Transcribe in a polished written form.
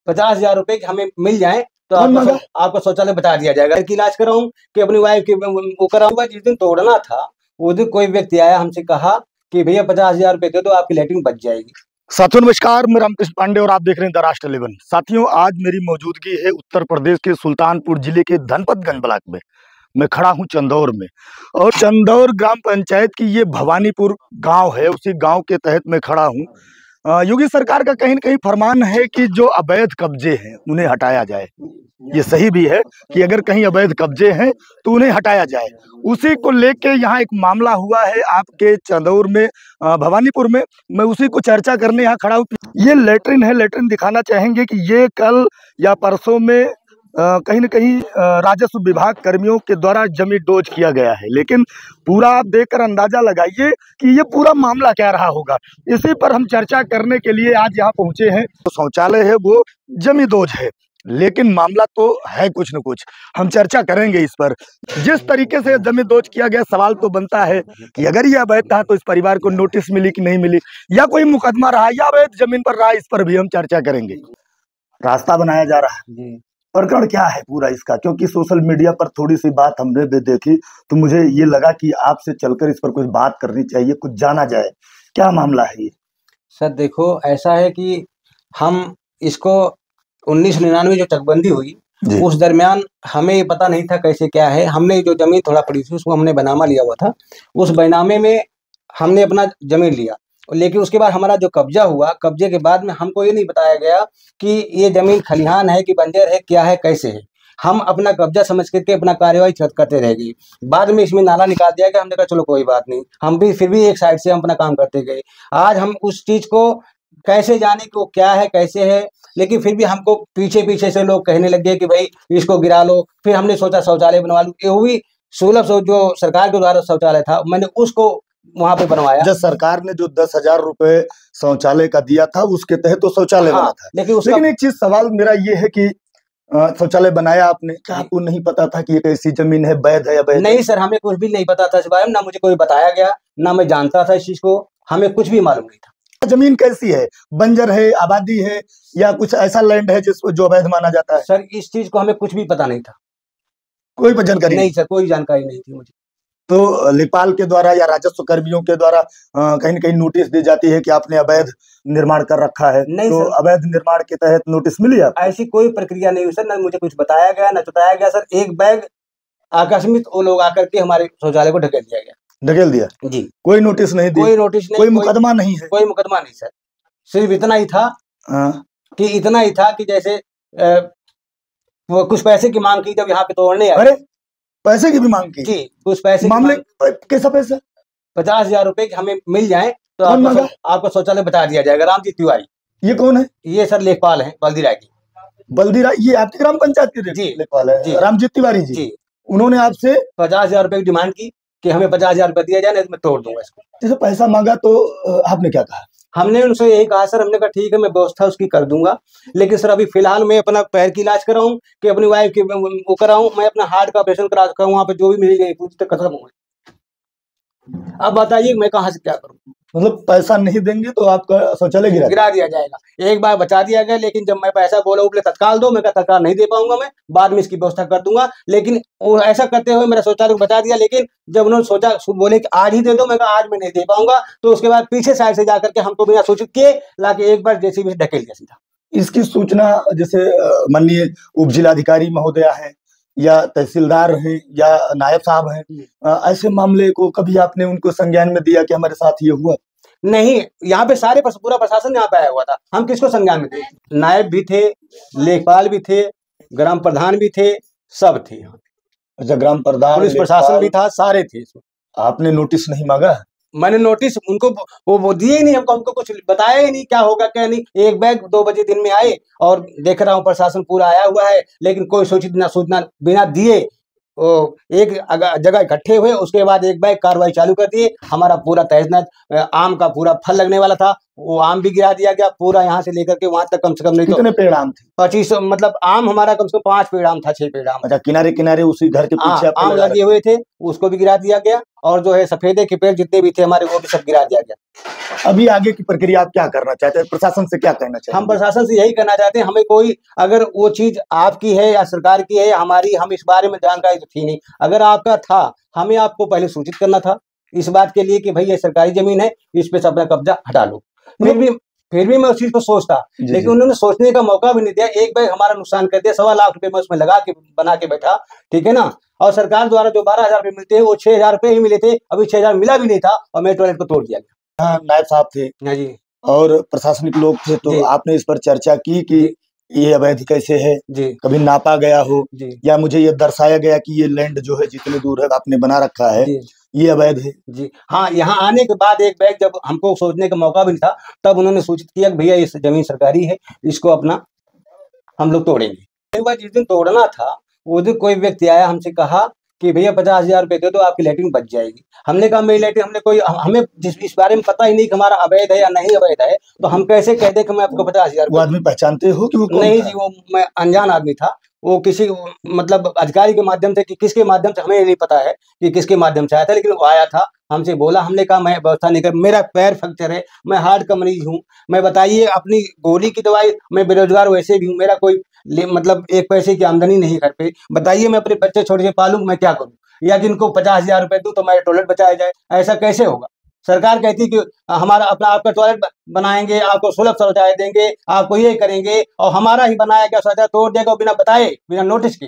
50,000 रुपए हमें मिल जाए तो आपको शौचालय बता दिया जाएगा। कि इलाज कराऊं कि अपनी वाइफ की वो कराऊंगा। जिस दिन तोड़ना था उस दिन कोई व्यक्ति आया, हमसे कहा कि भैया 50,000 रुपए दे दो, आपकी लैट्रिन बच जाएगी। साथियों नमस्कार, मैं रामकृष्ण पांडे और आप देख रहे हैं द राष्ट्र 11। साथियों, आज मेरी मौजूदगी है उत्तर प्रदेश के सुल्तानपुर जिले के धनपतगंज ब्लॉक में। मैं खड़ा हूं चंदौर में, और चंदौर ग्राम पंचायत की ये भवानीपुर गांव है, उसी गांव के तहत मैं खड़ा हूं। योगी सरकार का कहीं न कहीं फरमान है कि जो अवैध कब्जे हैं उन्हें हटाया जाए। ये सही भी है कि अगर कहीं अवैध कब्जे हैं तो उन्हें हटाया जाए। उसी को लेके यहाँ एक मामला हुआ है आपके चंदौर में, भवानीपुर में। मैं उसी को चर्चा करने यहाँ खड़ा हूँ। ये लेटरिन है, लेटरिन दिखाना चाहेंगे कि ये कल या परसों में कहीं न कहीं राजस्व विभाग कर्मियों के द्वारा जमी डोज किया गया है, लेकिन पूरा आप देखकर अंदाजा लगाइए कि ये पूरा मामला क्या रहा होगा। इसी पर हम चर्चा करने के लिए आज यहाँ पहुँचे हैं। तो शौचालय है वो जमी डोज है, लेकिन मामला तो है कुछ न कुछ। हम चर्चा करेंगे इस पर। जिस तरीके से जमी डोज किया गया, सवाल तो बनता है कि अगर ये अवैध था तो इस परिवार को नोटिस मिली कि नहीं मिली, या कोई मुकदमा रहा, या अवैध जमीन पर रहा, इस पर भी हम चर्चा करेंगे। रास्ता बनाया जा रहा है, प्रकरण क्या है पूरा इसका? क्योंकि सोशल मीडिया पर थोड़ी सी बात हमने भी देखी तो मुझे ये लगा कि आपसे चलकर इस पर कुछ बात करनी चाहिए, कुछ जाना जाए। क्या मामला है ये? सर देखो, ऐसा है कि हम इसको 1999 जो चकबंदी हुई उस दरमियान हमें ये पता नहीं था कैसे क्या है। हमने जो जमीन थोड़ा पड़ी थी उसको हमने बनामा लिया हुआ था। उस बैनामे में हमने अपना जमीन लिया, लेकिन उसके बाद हमारा जो कब्जा हुआ, कब्जे के बाद में हमको ये नहीं बताया गया कि ये जमीन खलिहान है कि बंजर है, क्या है, कैसे है। हम अपना कब्जा समझ करके अपना कार्यवाही करते रह गए। बाद में इसमें नाला निकाल दिया गया। हमने कहा चलो कोई बात नहीं, हम भी फिर भी एक साइड से हम अपना काम करते गए। आज हम उस चीज को कैसे जाने कि वो क्या है कैसे है, लेकिन फिर भी हमको पीछे पीछे से लोग कहने लगे कि भाई इसको गिरा लो। फिर हमने सोचा शौचालय बनवा लूं। ये हुई सुलभ जो सरकार के द्वारा शौचालय था, मैंने उसको वहां पे बनवाया। जब सरकार ने जो 10,000 रुपए शौचालय का दिया था उसके तहत तो शौचालय बना था, लेकिन एक चीज सवाल मेरा ये है कि शौचालय बनाया आपने, क्या आपको नहीं पता था कि ये कैसी जमीन है, वैध है या वैध? नहीं सर, हमें कुछ भी नहीं पता था इस बारे में, ना मुझे कोई बताया गया, ना मैं जानता था इस चीज को। हमें कुछ भी मालूम नहीं था। जमीन कैसी है, बंजर है, आबादी है, या कुछ ऐसा लैंड है जिसको जो अवैध माना जाता है? सर इस चीज को हमें कुछ भी पता नहीं था। कोई जानकारी नहीं सर, कोई जानकारी नहीं थी मुझे। तो लेखपाल के द्वारा या राजस्व कर्मियों के द्वारा कहीं न कहीं नोटिस दी जाती है कि आपने अवैध निर्माण कर रखा है। नहीं तो अवैध निर्माण के तहत नोटिस मिली है? ऐसी कोई प्रक्रिया नहीं हुई सर, ना मुझे कुछ बताया गया ना बताया गया। सर एक बैग आकस्मिक वो लोग आकर के हमारे शौचालय को ढकेल दिया गया। ढकेल दिया जी? कोई नोटिस नहीं दी? कोई नोटिस नहीं, कोई मुकदमा नहीं है? कोई मुकदमा नहीं सर। सिर्फ इतना ही था कि जैसे वो कुछ पैसे की मांग की जब यहाँ पे तोड़ने आए। अरे पैसे की भी मांग की? जी, कुछ पैसे मामले कैसा पैसा? 50,000 रुपए हमें मिल जाए तो आपको शौचालय बता दिया जाएगा। रामजी तिवारी। ये कौन है? ये सर लेखपाल है बल्दी राय की। बल्दी राय, ये आपकी ग्राम पंचायत के लेखपाल है? रामजी तिवारी जी। उन्होंने आपसे 50,000 की डिमांड की कि हमें 50,000 दिया जाए, नहीं तो मैं तोड़ दूंगा इसको। जैसे पैसा मांगा तो आपने क्या कहा? हमने उनसे यही कहा सर, हमने कहा ठीक है मैं व्यवस्था उसकी कर दूंगा, लेकिन सर अभी फिलहाल मैं अपना पैर की इलाज कराऊं कि अपनी वाइफ की वो कराऊं, मैं अपना हार्ट का ऑपरेशन करा चुका हूं। वहां पे जो भी मिल गई पूरी तक खत्म हो गई। अब बताइए मैं कहाँ से क्या करूं? मतलब पैसा नहीं देंगे तो आपका शौचालय गिरा दिया जाएगा। एक बार बचा दिया गया, लेकिन जब मैं पैसा बोला उपले तत्काल दो, मैं कहा तत्काल नहीं दे पाऊंगा, मैं बाद में इसकी व्यवस्था कर दूंगा। लेकिन वो ऐसा करते हुए मेरा शौचालय को बचा दिया, लेकिन जब उन्होंने सोचा बोले कि आज ही दे दो, मैं कहा आज मैं नहीं दे पाऊंगा। तो उसके बाद पीछे साइड से जाकर के हमको बिना सोचे के लाके एक बार जेसीबी से ढकेल दिया सीधा। इसकी सूचना जैसे माननीय उप जिलाधिकारी महोदया है या तहसीलदार हैं या नायब साहब हैं, ऐसे मामले को कभी आपने उनको संज्ञान में दिया कि हमारे साथ ये हुआ? नहीं, यहाँ पे सारे पूरा प्रशासन यहाँ पे आया हुआ था। हम किसको संज्ञान में थे? नायब भी थे, लेखपाल भी थे, ग्राम प्रधान भी थे, सब थे यहाँ। अच्छा, ग्राम प्रधान, पुलिस प्रशासन भी था, सारे थे। आपने नोटिस नहीं मांगा? मैंने नोटिस उनको वो दिए ही नहीं, हमको कुछ बताया ही नहीं क्या होगा क्या नहीं। एक बैग 2 बजे दिन में आए और देख रहा हूँ प्रशासन पूरा आया हुआ है, लेकिन कोई सूचना बिना दिए वो एक जगह इकट्ठे हुए। उसके बाद एक बैग कार्रवाई चालू कर दिए। हमारा पूरा तहसील आम का पूरा फल लगने वाला था, वो आम भी गिरा दिया गया पूरा, यहाँ से लेकर के वहां तक कम से कम नहीं। कितने पेड़ आम थे? 25, मतलब आम हमारा कम से कम 5 पेड़ आम था, 6 पेड़ आम। अच्छा, किनारे किनारे उसी घर के पीछे आम लगे हुए थे, उसको भी गिरा दिया गया। और जो है सफेदे के पेड़ जितने भी थे हमारे, वो भी सब गिरा दिया गया। अभी आगे की प्रक्रिया आप क्या करना चाहते हैं, प्रशासन से क्या कहना चाहते हैं? हम प्रशासन से यही कहना चाहते हैं, हमें कोई अगर वो चीज आपकी है या सरकार की है या हमारी, हम इस बारे में जानकारी तो थी नहीं। अगर आपका था, हमें आपको पहले सूचित करना था इस बात के लिए कि भाई ये सरकारी जमीन है, इस पे से अपना कब्जा हटा लो। फिर भी मैं उस चीज को सोचता, लेकिन उन्होंने सोचने का मौका भी नहीं दिया। एक बैग हमारा नुकसान कर दिया, 1.25 लाख रुपए मैं उसमें लगा के बना के बैठा, ठीक है ना। और सरकार द्वारा जो 12,000 रुपए मिलते हैं वो 6,000 रुपए ही मिले थे, अभी 6,000 मिला भी नहीं था और मेरे टॉयलेट को तोड़ दिया गया। हाँ, नायब साहब थे हाँ जी, और प्रशासनिक लोग थे, तो आपने इस पर चर्चा की कि ये अवैध कैसे है, जी कभी नापा गया हो जी, या मुझे ये दर्शाया गया कि ये लैंड जो है जितनी दूर है आपने बना रखा है ये अवैध है? जी हाँ, यहाँ आने के बाद एक बैग जब हमको सोचने का मौका भी नहीं था, तब उन्होंने सूचित किया कि भैया इस जमीन सरकारी है, इसको अपना हम लोग तोड़ेंगे। एक बार जिस दिन तोड़ना था, उस दिन कोई व्यक्ति आया, हमसे कहा कि भैया 50,000 रुपए दे दो, आपकी लैट्रिन बच जाएगी। हमने कहा मेरी लैट्रिन, हमने कोई हमें इस बारे में पता ही नहीं कि हमारा अवैध है या नहीं अवैध है, तो हम कैसे कह दे कि मैं आपको 50,000? वो आदमी पहचानते हो कि वो कौन नहीं था? जी, वो मैं अनजान आदमी था। वो किसी मतलब अधिकारी के माध्यम से कि किसके माध्यम से हमें नहीं पता है कि किसके माध्यम से आया था, लेकिन वो आया था, हमसे बोला। हमने कहा मैं व्यवस्था नहीं कर, मेरा पैर फ्रैक्चर है, मैं हार्ट का मरीज हूँ, मैं बताइए अपनी गोली की दवाई, मैं बेरोजगार वैसे भी हूँ, मेरा कोई मतलब एक पैसे की आमदनी नहीं घर पे, बताइए मैं अपने बच्चे छोटे से पालूं, मैं क्या करूँ? या जिनको 50,000 रुपए दूं तो मेरे टॉयलेट बचाया जाए, ऐसा कैसे होगा? सरकार कहती कि हमारा अपना आपका टॉयलेट बनाएंगे, आपको सुलभ शौचालय देंगे, आपको ये करेंगे, और हमारा ही बनाया गया शौचालय तोड़ देगा बिना बताए, बिना नोटिस के।